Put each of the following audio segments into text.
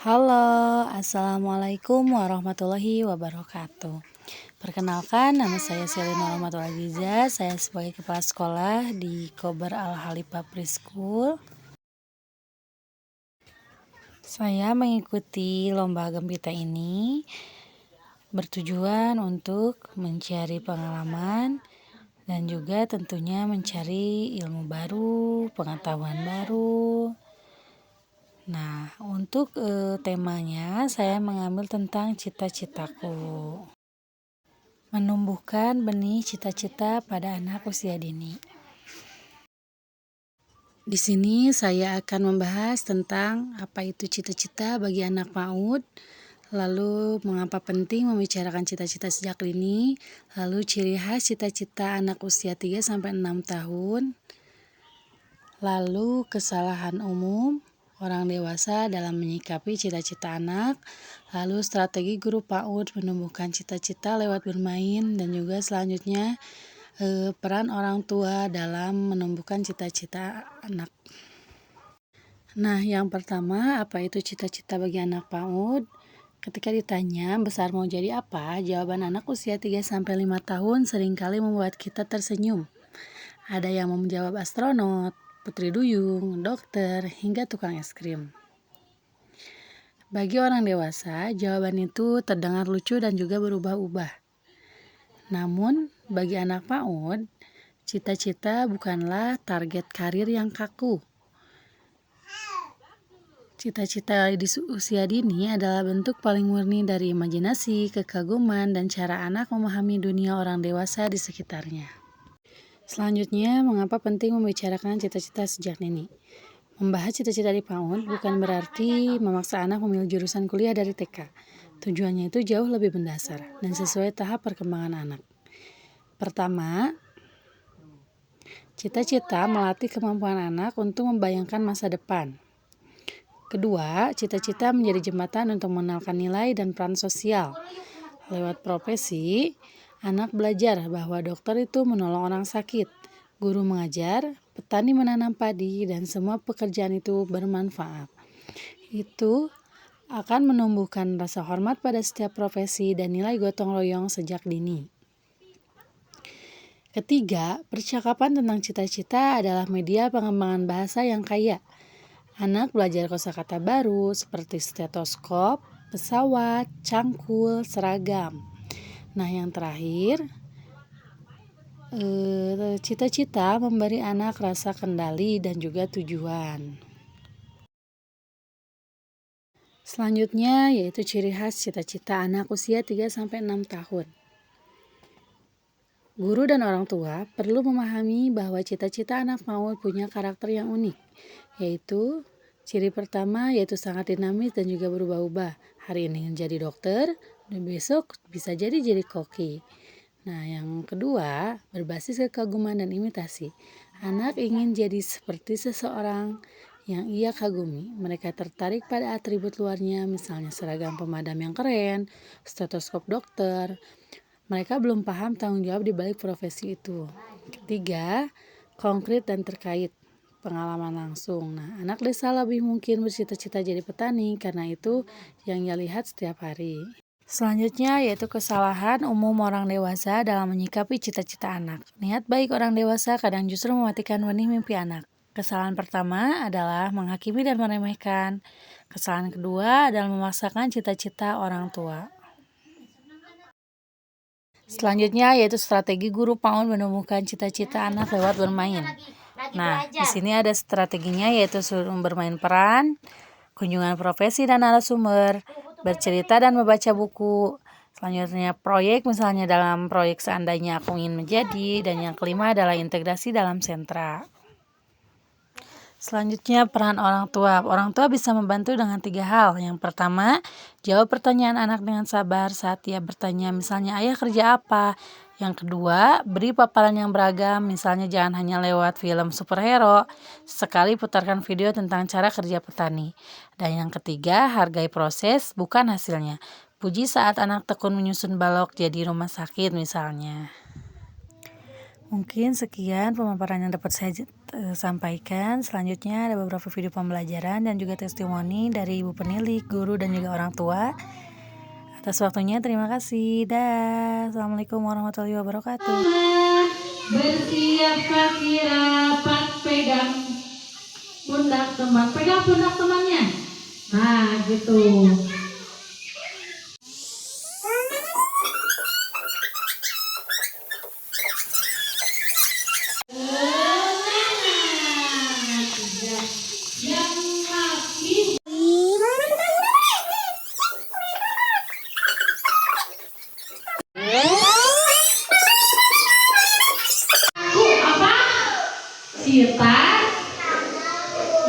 Halo, Assalamualaikum warahmatullahi wabarakatuh. Perkenalkan, nama saya Selina Rahmatul Aziza. Saya sebagai kepala sekolah di Kober Al-Halifah Preschool. Saya mengikuti lomba gempita ini bertujuan untuk mencari pengalaman dan juga tentunya mencari ilmu baru, pengetahuan baru. Nah, untuk temanya saya mengambil tentang cita-citaku. Menumbuhkan benih cita-cita pada anak usia dini. Di sini saya akan membahas tentang apa itu cita-cita bagi anak PAUD, lalu mengapa penting membicarakan cita-cita sejak dini, lalu ciri khas cita-cita anak usia 3-6 tahun, lalu kesalahan umum orang dewasa dalam menyikapi cita-cita anak, lalu strategi guru PAUD menumbuhkan cita-cita lewat bermain, dan juga selanjutnya peran orang tua dalam menumbuhkan cita-cita anak. Nah, yang pertama, apa itu cita-cita bagi anak PAUD? Ketika ditanya besar mau jadi apa, jawaban anak usia 3-5 tahun seringkali membuat kita tersenyum. Ada yang mau menjawab astronot, putri duyung, dokter, hingga tukang es krim. Bagi orang dewasa, jawaban itu terdengar lucu dan juga berubah-ubah. Namun, bagi anak PAUD, cita-cita bukanlah target karir yang kaku. Cita-cita di usia dini adalah bentuk paling murni dari imajinasi, kekaguman, dan cara anak memahami dunia orang dewasa di sekitarnya. Selanjutnya, mengapa penting membicarakan cita-cita sejak dini? Membahas cita-cita di PAUD bukan berarti memaksa anak memilih jurusan kuliah dari TK. Tujuannya itu jauh lebih mendasar dan sesuai tahap perkembangan anak. Pertama, cita-cita melatih kemampuan anak untuk membayangkan masa depan. Kedua, cita-cita menjadi jembatan untuk mengenalkan nilai dan peran sosial. Lewat profesi, anak belajar bahwa dokter itu menolong orang sakit, guru mengajar, petani menanam padi, dan semua pekerjaan itu bermanfaat. Itu akan menumbuhkan rasa hormat pada setiap profesi dan nilai gotong royong sejak dini. Ketiga, percakapan tentang cita-cita adalah media pengembangan bahasa yang kaya. Anak belajar kosakata baru seperti stetoskop, pesawat, cangkul, seragam. Nah, yang terakhir, cita-cita memberi anak rasa kendali dan juga tujuan. Selanjutnya yaitu ciri khas cita-cita anak usia 3-6 tahun. Guru dan orang tua perlu memahami bahwa cita-cita anak PAUD punya karakter yang unik, yaitu ciri pertama yaitu sangat dinamis dan juga berubah-ubah. Hari ini ingin jadi dokter, dan besok bisa jadi koki. Nah, yang kedua, berbasis kekaguman dan imitasi. Anak ingin jadi seperti seseorang yang ia kagumi. Mereka tertarik pada atribut luarnya, misalnya seragam pemadam yang keren, stetoskop dokter. Mereka belum paham tanggung jawab di balik profesi itu. Ketiga, konkret dan terkait. Pengalaman langsung. Nah, anak desa lebih mungkin bercita-cita jadi petani karena itu yang ia lihat setiap hari. Selanjutnya yaitu kesalahan umum orang dewasa dalam menyikapi cita-cita anak. Niat baik orang dewasa kadang justru mematikan benih mimpi anak. Kesalahan pertama adalah menghakimi dan meremehkan. Kesalahan kedua adalah memaksakan cita-cita orang tua. Selanjutnya yaitu strategi guru PAUD menumbuhkan cita-cita anak lewat bermain. Nah, di sini ada strateginya yaitu bermain peran, kunjungan profesi dan narasumber, bercerita dan membaca buku. Selanjutnya proyek, misalnya dalam proyek seandainya aku ingin menjadi, dan yang kelima adalah integrasi dalam sentra. Selanjutnya peran orang tua. Orang tua bisa membantu dengan 3 hal. Yang pertama, jawab pertanyaan anak dengan sabar saat ia bertanya, misalnya ayah kerja apa? Yang kedua, beri paparan yang beragam, misalnya jangan hanya lewat film superhero, sekali putarkan video tentang cara kerja petani. Dan yang ketiga, hargai proses, bukan hasilnya. Puji saat anak tekun menyusun balok jadi rumah sakit misalnya. Mungkin sekian pemaparan yang dapat saya sampaikan. Selanjutnya ada beberapa video pembelajaran dan juga testimoni dari ibu penilik, guru, dan juga orang tua. Atas waktunya terima kasih. Dah. Assalamualaikum warahmatullahi wabarakatuh. Bersiap kaki rapat, pegang pundak teman, pegang pundak temannya. Nah, gitu. Cita.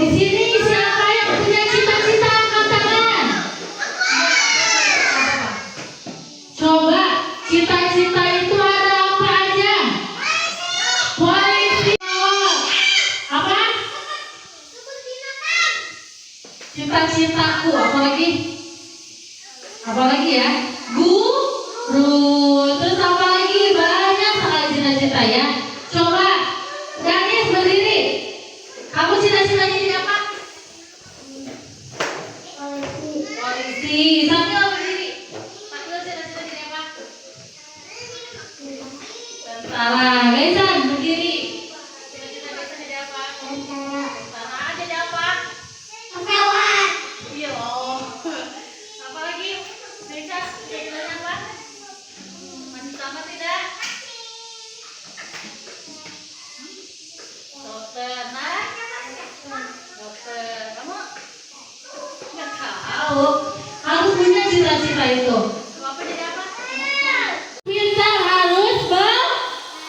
Di sini siapa yang punya cita-cita angkat tangan? Coba cita-cita itu ada apa aja? Polisi. Apa? Cita-citaku apa lagi? Apa lagi ya? Guru. Terus apa lagi? Banyak sekali cita-cita ya. Coba Danis berdiri. Kamu cita-citanya jadi apa? Polisi. Sambil berdiri. Sambil cita-cita jadi apa? Tentara. Gaisan berdiri. Cita-cita Gaisan jadi apa? Tentara. Jadi apa? Pesawat. Iya loh. Apa lagi? Gaisan cita-citanya apa? Masih sama tidak? Dokter. Nah, dokter. Kamu nggak tahu. Harus punya cita-cita itu. Apa jadi apa? Pintar harus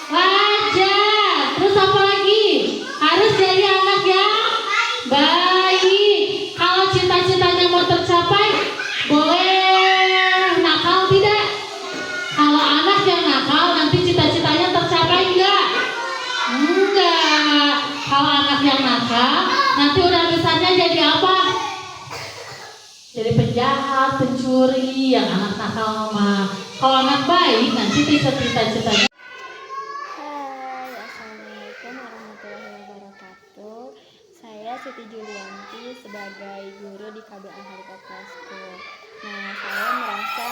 belajar. Terus apa lagi? Harus jadi anak yang baik. Kalau cita-citanya mau tercapai, boleh nakal tidak? Kalau anak yang nakal, nanti cita-citanya tercapai enggak? Enggak. Kalau anak yang nakal, nanti udah besarnya jadi apa? Jadi penjahat, pencuri, yang anak nakal mah. Kalau anak baik, nanti cita-citanya. Hai, Assalamualaikum warahmatullahi wabarakatuh. Saya Siti Julianti sebagai guru di KB Al-Harika School. Nah, saya merasa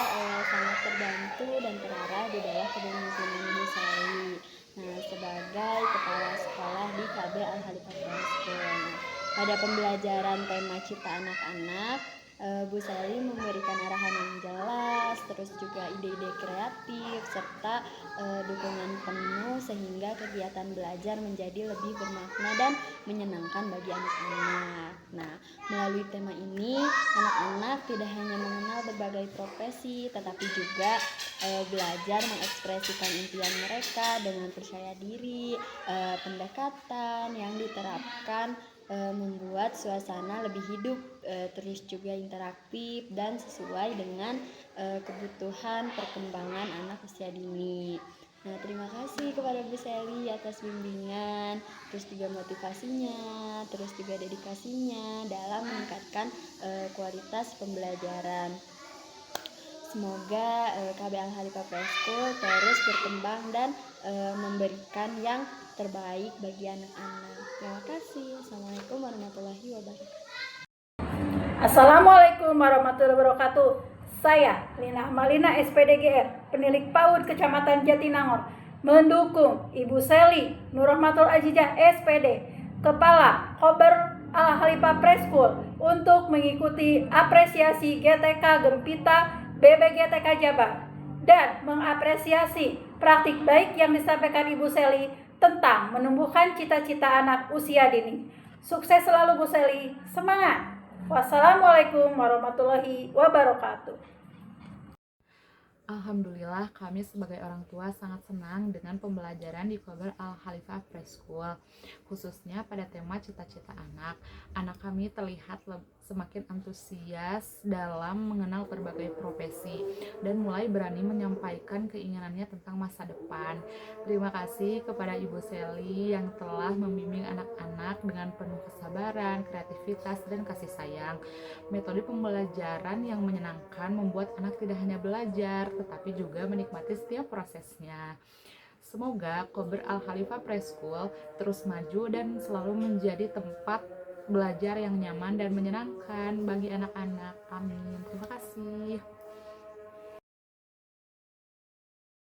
sangat terbantu dan terarah di bawah kepemimpinan Ibu Sally. Nah, sebagai kepala sekolah di KB Al-Harika School. Nah, pada pembelajaran tema Cita Anak-anak, Bu Sally memberikan arahan yang jelas, terus juga ide-ide kreatif, serta dukungan penuh sehingga kegiatan belajar menjadi lebih bermakna dan menyenangkan bagi anak-anak. Nah, melalui tema ini, anak-anak tidak hanya mengenal berbagai profesi, tetapi juga belajar mengekspresikan impian mereka dengan percaya diri. Pendekatan yang diterapkan membuat suasana lebih hidup, terus juga interaktif dan sesuai dengan kebutuhan perkembangan anak usia dini. Nah, terima kasih kepada Bu Sally atas bimbingan, terus juga motivasinya, terus juga dedikasinya dalam meningkatkan kualitas pembelajaran. Semoga KB Al-Harika School terus berkembang dan memberikan yang terbaik bagi anak-anak. Terima kasih. Assalamualaikum warahmatullahi wabarakatuh. Assalamualaikum warahmatullahi wabarakatuh. Saya Lina Malina SPDGR, penilik PAUD Kecamatan Jatinangor, mendukung Ibu Sally Nurrahmatul Azizah SPD, Kepala Khobar Al-Khalifah Preschool untuk mengikuti apresiasi GTK Gempita BBGTK Jabar dan mengapresiasi praktik baik yang disampaikan Ibu Sally tentang menumbuhkan cita-cita anak usia dini. Sukses selalu Bu Sally, semangat. Wassalamualaikum warahmatullahi wabarakatuh. Alhamdulillah, kami sebagai orang tua sangat senang dengan pembelajaran di Khobar Al-Khalifah Preschool, khususnya pada tema cita-cita anak. Anak kami terlihat semakin antusias dalam mengenal berbagai profesi dan mulai berani menyampaikan keinginannya tentang masa depan. Terima kasih kepada Ibu Sally yang telah membimbing anak-anak dengan penuh kesabaran, kreativitas, dan kasih sayang. Metode pembelajaran yang menyenangkan membuat anak tidak hanya belajar, tetapi juga menikmati setiap prosesnya. Semoga Kober Al Khalifah Preschool terus maju dan selalu menjadi tempat belajar yang nyaman dan menyenangkan bagi anak-anak. Amin.